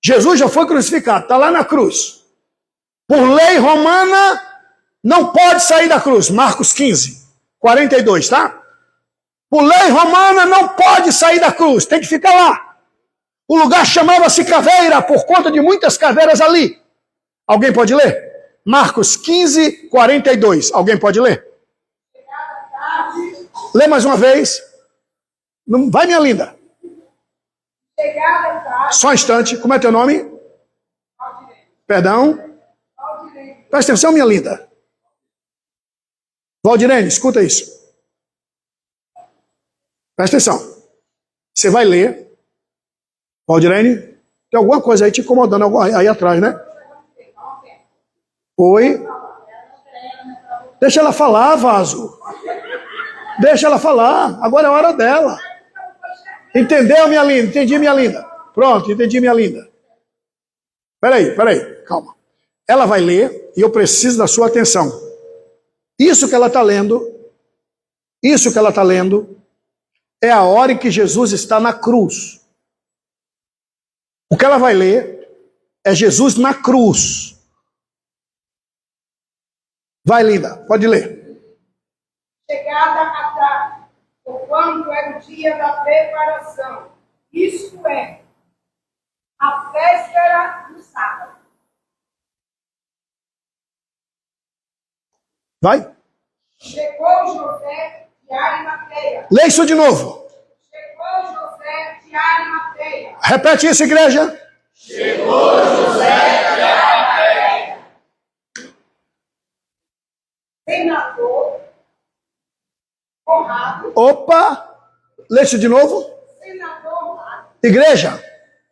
Jesus já foi crucificado, está lá na cruz. Por lei romana, não pode sair da cruz. Marcos 15, 42, tá? Por lei romana, não pode sair da cruz, tem que ficar lá. O lugar chamava-se Caveira, por conta de muitas caveiras ali. Alguém pode ler? Marcos 15, 42. Alguém pode ler? Lê mais uma vez. Não, vai, minha linda. Só um instante. Como é teu nome? Perdão? Presta atenção, minha linda. Valdirene, escuta isso. Presta atenção. Você vai ler. Valdirene, tem alguma coisa aí te incomodando aí atrás, né? Oi? Deixa ela falar, vaso. Deixa ela falar. Agora é a hora dela. Entendeu, minha linda? Entendi, minha linda. Pronto, entendi, minha linda. Peraí, calma. Ela vai ler e eu preciso da sua atenção. Isso que ela está lendo, é a hora em que Jesus está na cruz. O que ela vai ler é Jesus na cruz. Vai, linda, pode ler. Chegada a tarde, porquanto era o dia da preparação, isto é, a véspera do sábado. Vai. Chegou José de Arimateia. Lê isso de novo. Chegou José de Arimateia. Repete isso, igreja. Chegou José de Arimateia. Senador, honrado. Opa. Lê isso de novo. Senador honrado. Igreja.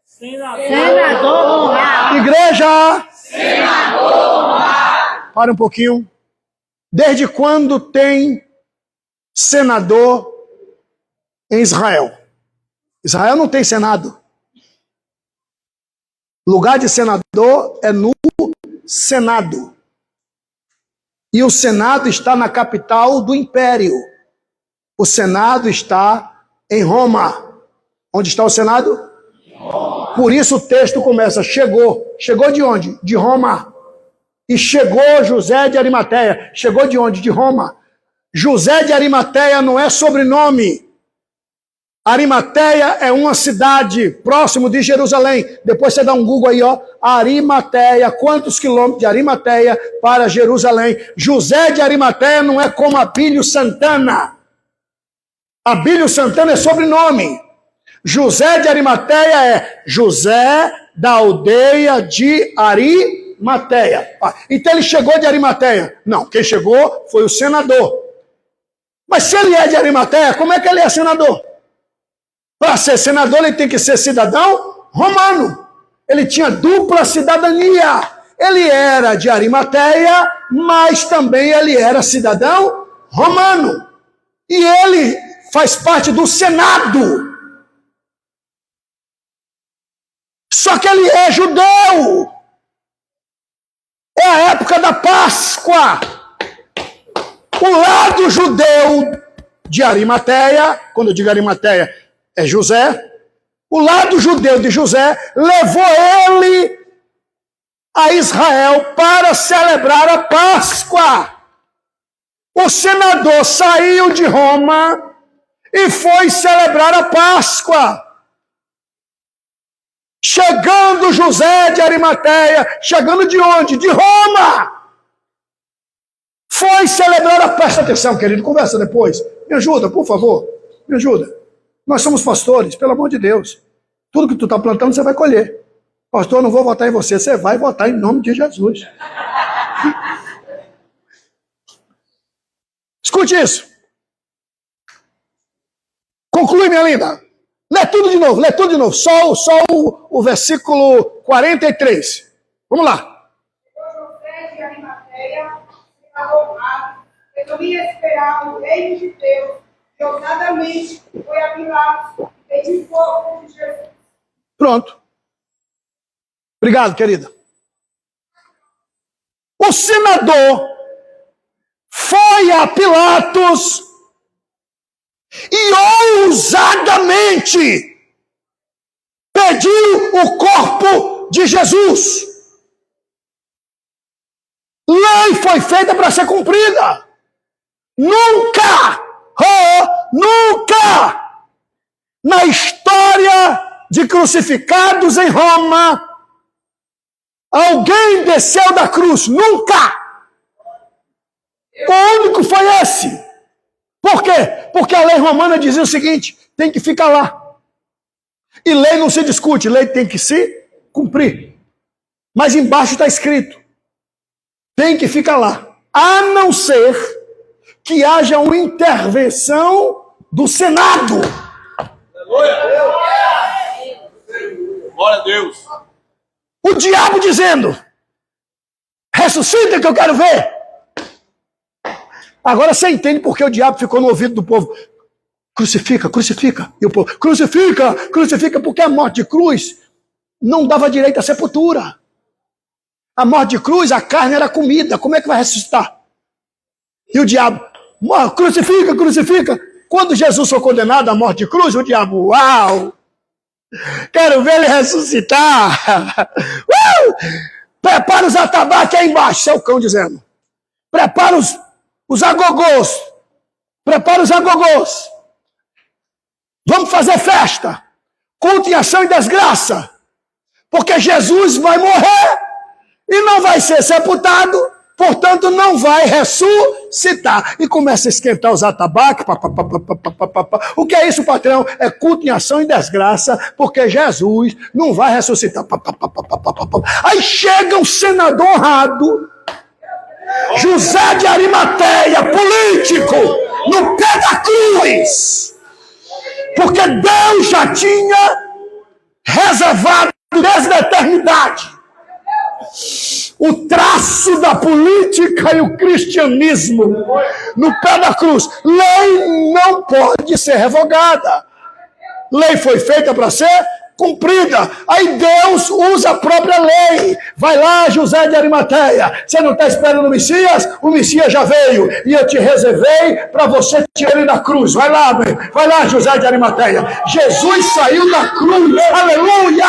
Senador honrado. Igreja. Senador honrado. Para um pouquinho. Desde quando tem senador em Israel? Israel não tem senado. Lugar de senador é no Senado. E o Senado está na capital do império. O Senado está em Roma. Onde está o Senado? Por isso o texto começa, chegou. Chegou de onde? De Roma. E chegou José de Arimateia. Chegou de onde? De Roma. José de Arimateia não é sobrenome. Arimateia é uma cidade próximo de Jerusalém. Depois você dá um Google aí, ó. Arimateia, quantos quilômetros de Arimateia para Jerusalém? José de Arimateia não é como Abílio Santana. Abílio Santana é sobrenome. José de Arimateia é José da aldeia de Arimateia. Então ele chegou de Arimateia. Não, quem chegou foi o senador. Mas se ele é de Arimateia, como é que ele é senador? Para ser senador, ele tem que ser cidadão romano. Ele tinha dupla cidadania. Ele era de Arimateia, mas também ele era cidadão romano. E ele faz parte do Senado. Só que ele é judeu. É a época da Páscoa. O lado judeu de Arimateia, quando eu digo Arimateia, é José. O lado judeu de José levou ele a Israel para celebrar a Páscoa. O senador saiu de Roma e foi celebrar a Páscoa. Chegando José de Arimateia, chegando de onde? De Roma. Foi celebrar a Páscoa. Presta atenção, querido, conversa depois. Me ajuda, por favor, me ajuda. Nós somos pastores, pelo amor de Deus. Tudo que tu está plantando, você vai colher. Pastor, não vou votar em você, você vai votar em nome de Jesus. Escute isso. Conclui, minha linda. Lê tudo de novo, lê tudo de novo. Só o versículo 43. Vamos lá. José de Arimateia, senador honrado, resolvia esperar o reino de Deus, e ousadamente foi a Pilatos e pediu fogo de Jesus. Pronto. Obrigado, querida. O senador foi a Pilatos e ousadamente pediu o corpo de Jesus. Lei foi feita para ser cumprida. Nunca, nunca, na história de crucificados em Roma, alguém desceu da cruz. Nunca. O único foi esse. Por quê? Porque a lei romana dizia o seguinte: tem que ficar lá. E lei não se discute, lei tem que se cumprir. Mas embaixo está escrito: tem que ficar lá. A não ser que haja uma intervenção do Senado. Glória a Deus. O diabo dizendo: ressuscita que eu quero ver. Agora você entende por que o diabo ficou no ouvido do povo. Crucifica, crucifica. E o povo, crucifica, crucifica, porque a morte de cruz não dava direito à sepultura. A morte de cruz, a carne era comida. Como é que vai ressuscitar? E o diabo, crucifica, crucifica. Quando Jesus foi condenado à morte de cruz, o diabo, uau! Quero ver ele ressuscitar. Prepara os atabaques aí embaixo, seu cão dizendo. Prepara os agogôs. Prepara os agogôs. Vamos fazer festa. Culto em ação e desgraça. Porque Jesus vai morrer e não vai ser sepultado. Portanto, não vai ressuscitar. E começa a esquentar os atabaques. O que é isso, patrão? É culto em ação e desgraça, porque Jesus não vai ressuscitar. Aí chega um senador honrado, José de Arimateia, político, no pé da cruz. Porque Deus já tinha reservado desde a eternidade o traço da política e o cristianismo no pé da cruz. Lei não pode ser revogada. Lei foi feita para ser cumprida. Aí Deus usa a própria lei. Vai lá, José de Arimateia. Você não está esperando o Messias? O Messias já veio. E eu te reservei para você tirar ele da cruz. Vai lá, meu. Vai lá, José de Arimateia. Jesus saiu da cruz. Aleluia!